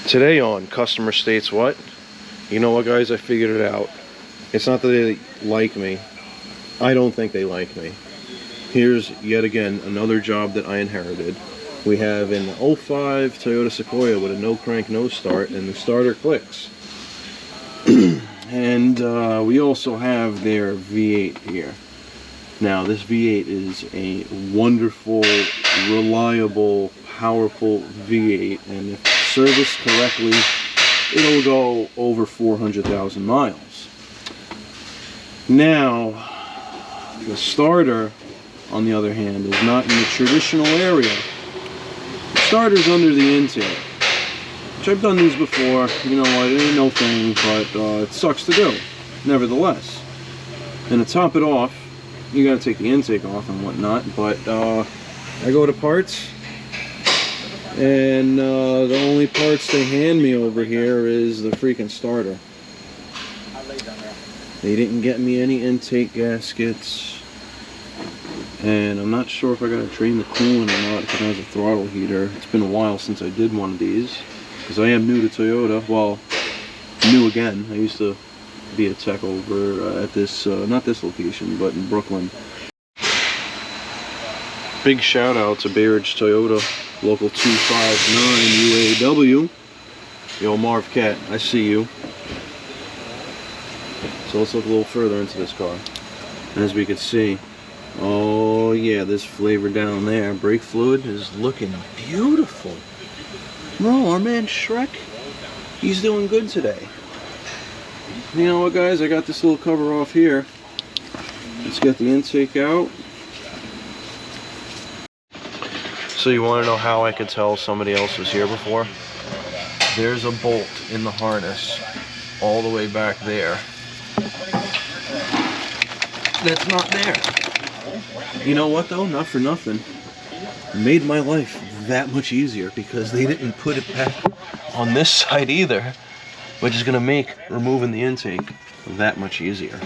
Today on Customer States What? You know what, guys? I figured it out. It's not that they like me. I don't think they like me. Here's yet again another job that I inherited. We have an 05 Toyota Sequoia with a no crank, no start, and the starter clicks. And we also have their V8 here. Now this V8 is a wonderful, reliable, powerful V8, and if serviced correctly, it'll go over 400,000 miles. Now, the starter, on the other hand, is not in the traditional area. The starter's under the intake, which I've done these before. You know what, it ain't no thing, but it sucks to do, nevertheless. And to top it off, you gotta take the intake off and whatnot, but I go to parts, and the only parts they hand me over here is the freaking starter. They didn't get me any intake gaskets, and I'm not sure if I gotta drain the coolant or not if it has a throttle heater. It's been a while since I did one of these, because I am new to Toyota. Well, new again. I used to be a tech over at this, not this location, but in Brooklyn. Big shout out to Bay Ridge Toyota, local 259 UAW. Yo, Marv Cat, I see you. So let's look a little further into this car. And as we can see, oh yeah, this flavor down there, brake fluid is looking beautiful. Bro, our man Shrek, he's doing good today. You know what, guys, I got this little cover off here. Let's get the intake out. So you want to know how I could tell somebody else was here before? There's a bolt in the harness all the way back there that's not there. You know what though? Not for nothing. Made my life that much easier because they didn't put it back on this side either, which is going to make removing the intake that much easier.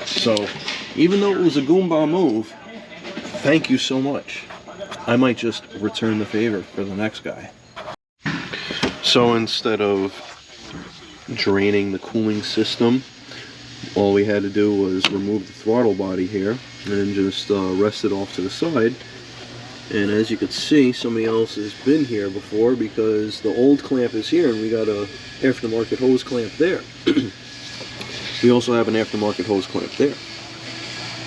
So even though it was a Goomba move, thank you so much. I might just return the favor for the next guy. So instead of draining the cooling system, all we had to do was remove the throttle body here and then just rest it off to the side. And as you can see, somebody else has been here before because the old clamp is here and we got a aftermarket hose clamp there. We also have an aftermarket hose clamp there.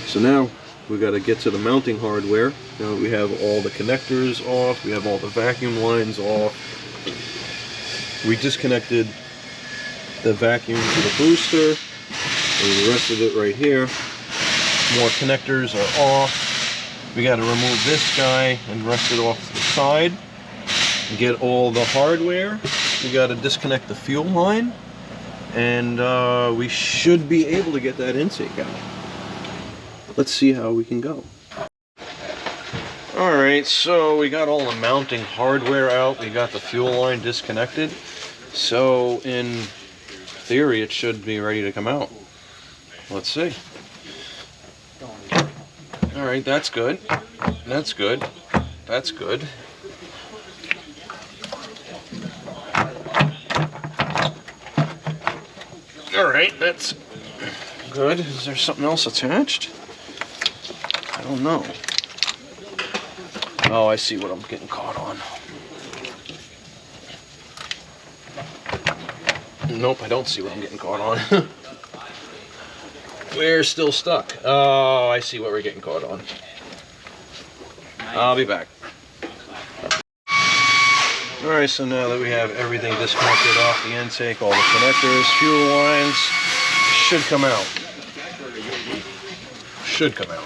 So now we got to get to the mounting hardware. Now we have all the connectors off, we have all the vacuum lines off. We disconnected the vacuum to the booster, and the rest of it right here. More connectors are off. We got to remove this guy and rest it off to the side. Get all the hardware. We got to disconnect the fuel line, and we should be able to get that intake out. Let's see how we can go. Alright, so we got all the mounting hardware out. We got the fuel line disconnected. So in theory, it should be ready to come out. Let's see. Alright, that's good. That's good. That's good. Alright, that's good. Is there something else attached? I don't know. Oh, I see what I'm getting caught on. Nope, I don't see what I'm getting caught on. We're still stuck. Oh, I see what we're getting caught on. I'll be back. Alright, so now that we have everything disconnected off the intake, all the connectors, fuel lines, should come out. Should come out.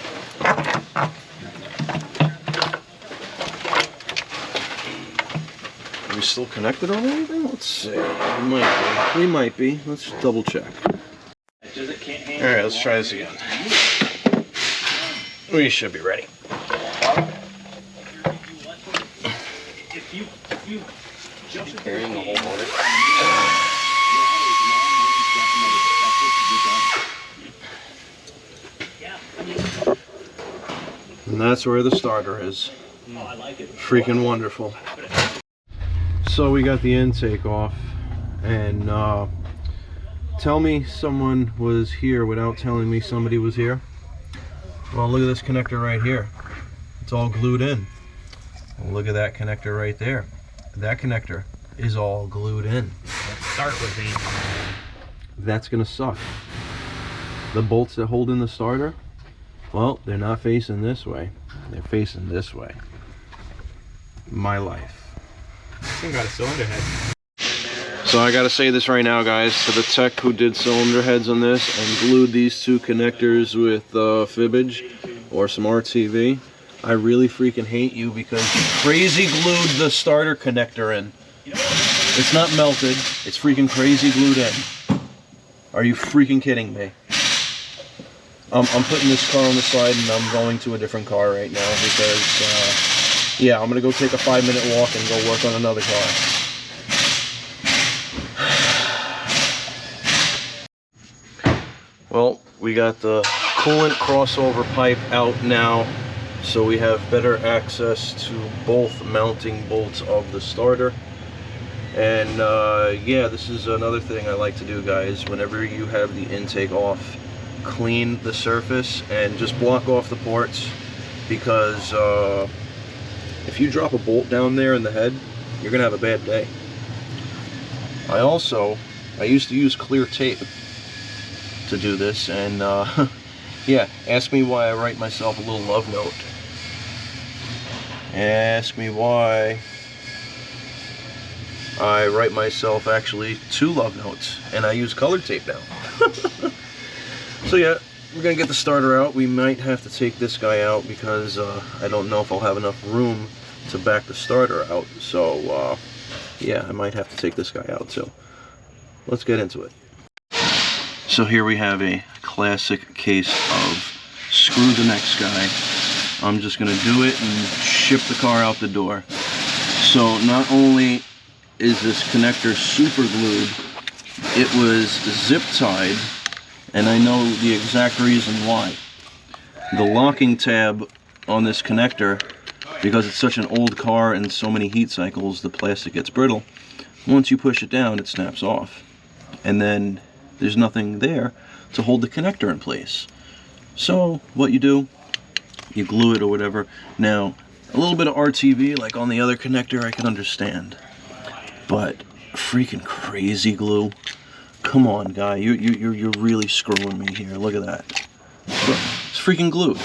Are we still connected on anything? Let's see. We might be. Let's double check. Alright, let's try this again. We should be ready. Carrying the whole motor. And that's where the starter is. Freaking wonderful. So we got the intake off, and tell me someone was here without telling me somebody was here. Well, look at this connector right here. It's all glued in. And look at that connector right there. That connector is all glued in. Let's start with these. That's gonna suck. The bolts that hold in the starter, well, they're not facing this way. They're facing this way. My life. This thing got a cylinder head. So I gotta say this right now, guys, to the tech who did cylinder heads on this and glued these two connectors with fibbage or some RTV, I really freaking hate you because you crazy glued the starter connector in. It's not melted, it's freaking crazy glued in. Are you freaking kidding me? I'm putting this car on the side and I'm going to a different car right now because, yeah, I'm gonna go take a 5-minute walk and go work on another car. Well, we got the coolant crossover pipe out now, so we have better access to both mounting bolts of the starter. And yeah, this is another thing I like to do, guys. Whenever you have the intake off, clean the surface and just block off the ports, because if you drop a bolt down there in the head, you're gonna have a bad day. I used to use clear tape to do this, and yeah, ask me why I write myself a little love note. Ask me why I write myself actually 2 love notes, and I use colored tape now. So yeah, we're gonna get the starter out. We might have to take this guy out because I don't know if I'll have enough room to back the starter out. So yeah, I might have to take this guy out too. Let's get into it. So here we have a classic case of screw the next guy. I'm just gonna do it and ship the car out the door. So not only is this connector super glued, it was zip tied, and I know the exact reason why. The locking tab on this connector, because it's such an old car and so many heat cycles, the plastic gets brittle. Once you push it down, it snaps off, and then there's nothing there to hold the connector in place. So what you do, you glue it or whatever. Now, a little bit of RTV like on the other connector I can understand, but freaking crazy glue, come on guy, you're really screwing me here. Look at that. It's freaking glued.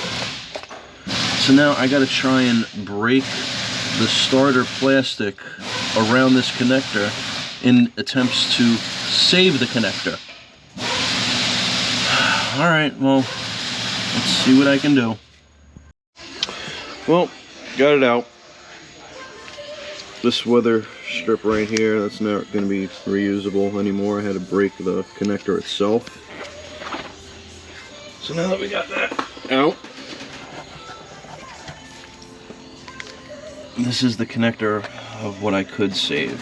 So now I gotta try and break the starter plastic around this connector in attempts to save the connector. Alright, well, let's see what I can do. Well, got it out. This weather strip right here, that's not going to be reusable anymore. I had to break the connector itself. So now that we got that out, this is the connector of what I could save.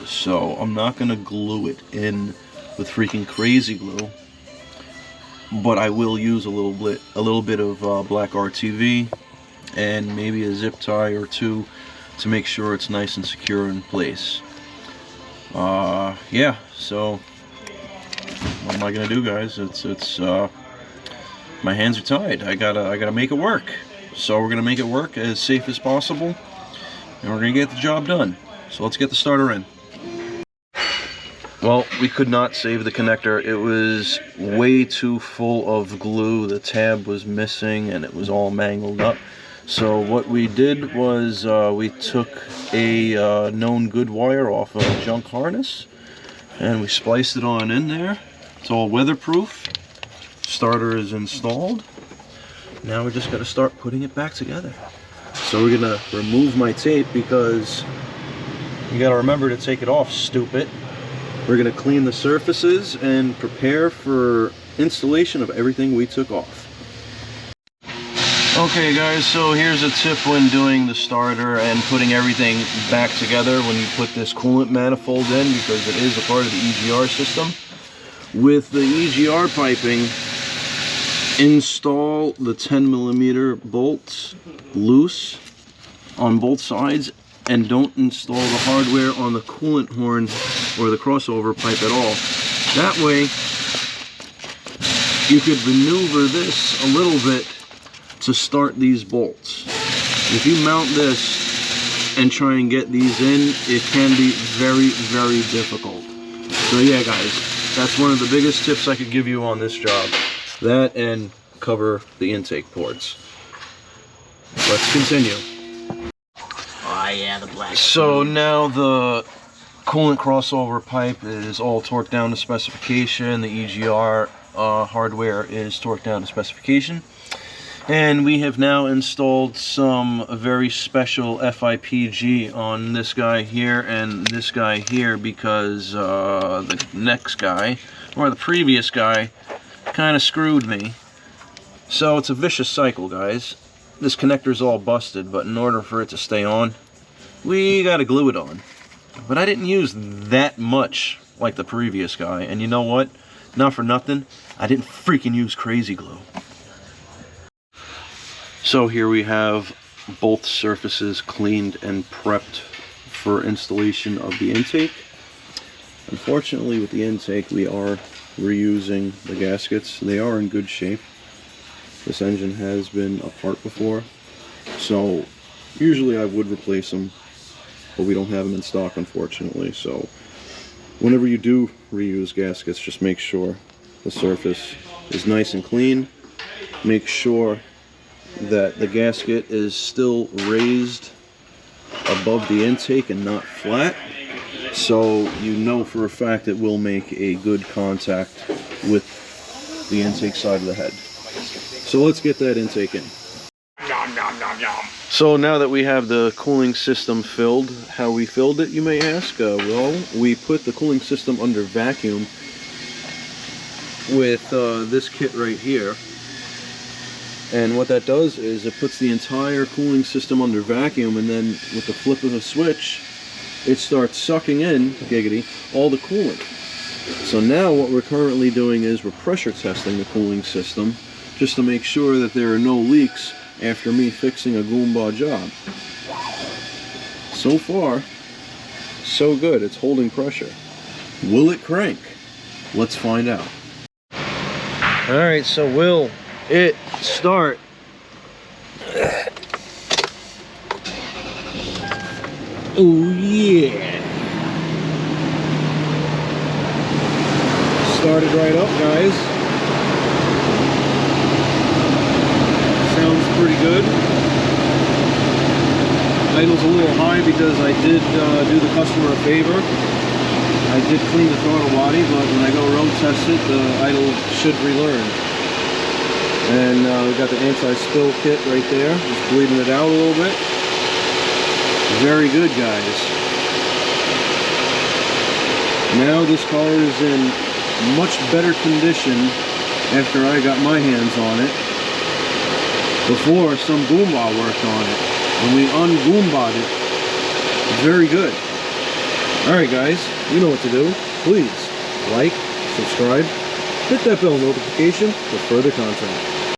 So I'm not going to glue it in with freaking crazy glue, but I will use a little bit of black RTV and maybe a zip tie or two to make sure it's nice and secure in place. Yeah, so what am I gonna do, guys? It's my hands are tied. I gotta make it work. So we're gonna make it work as safe as possible, and we're gonna get the job done. So let's get the starter in. Well, we could not save the connector. It was way too full of glue. The tab was missing and it was all mangled up. So what we did was we took a known good wire off a junk harness and we spliced it on in there. It's all weatherproof. Starter is installed. Now we just got to start putting it back together. So we're gonna remove my tape because you got to remember to take it off, stupid. We're going to clean the surfaces and prepare for installation of everything we took off. Okay guys, so here's a tip when doing the starter and putting everything back together when you put this coolant manifold in, because it is a part of the EGR system. With the EGR piping, install the 10mm bolts loose on both sides and don't install the hardware on the coolant horn or the crossover pipe at all. That way you could maneuver this a little bit to start these bolts. If you mount this and try and get these in, it can be very, very difficult. So yeah guys, that's one of the biggest tips I could give you on this job. That and cover the intake ports. Let's continue. Oh yeah, the black. So now the coolant crossover pipe is all torqued down to specification. The EGR hardware is torqued down to specification. And we have now installed some very special FIPG on this guy here and this guy here because the next guy, or the previous guy, kind of screwed me. So it's a vicious cycle, guys. This connector's all busted, but in order for it to stay on, we gotta glue it on. But I didn't use that much like the previous guy, and you know what? Not for nothing, I didn't freaking use crazy glue. So here we have both surfaces cleaned and prepped for installation of the intake. Unfortunately with the intake we are reusing the gaskets. They are in good shape. This engine has been apart before, so usually I would replace them, but we don't have them in stock unfortunately. So whenever you do reuse gaskets, just make sure the surface is nice and clean. Make sure that the gasket is still raised above the intake and not flat, so you know for a fact it will make a good contact with the intake side of the head. So let's get that intake in. So now that we have the cooling system filled, how we filled it you may ask? Well, we put the cooling system under vacuum with this kit right here. And what that does is it puts the entire cooling system under vacuum, and then with the flip of a switch, it starts sucking in, giggity, all the coolant. So now what we're currently doing is we're pressure testing the cooling system just to make sure that there are no leaks after me fixing a Goomba job. So far, so good. It's holding pressure. Will it crank? Let's find out. Alright, so will it start? Oh yeah! Started right up, guys. Sounds pretty good. Idle's a little high because I did do the customer a favor. I did clean the throttle body, but when I go road test it, the idle should relearn. And we got the anti-spill kit right there, just bleeding it out a little bit. Very good, guys. Now this car is in much better condition after I got my hands on it. Before, some Goomba worked on it. When we un-Goomba'd it, it's very good. Alright guys, you know what to do. Please like, subscribe, hit that bell notification for further content.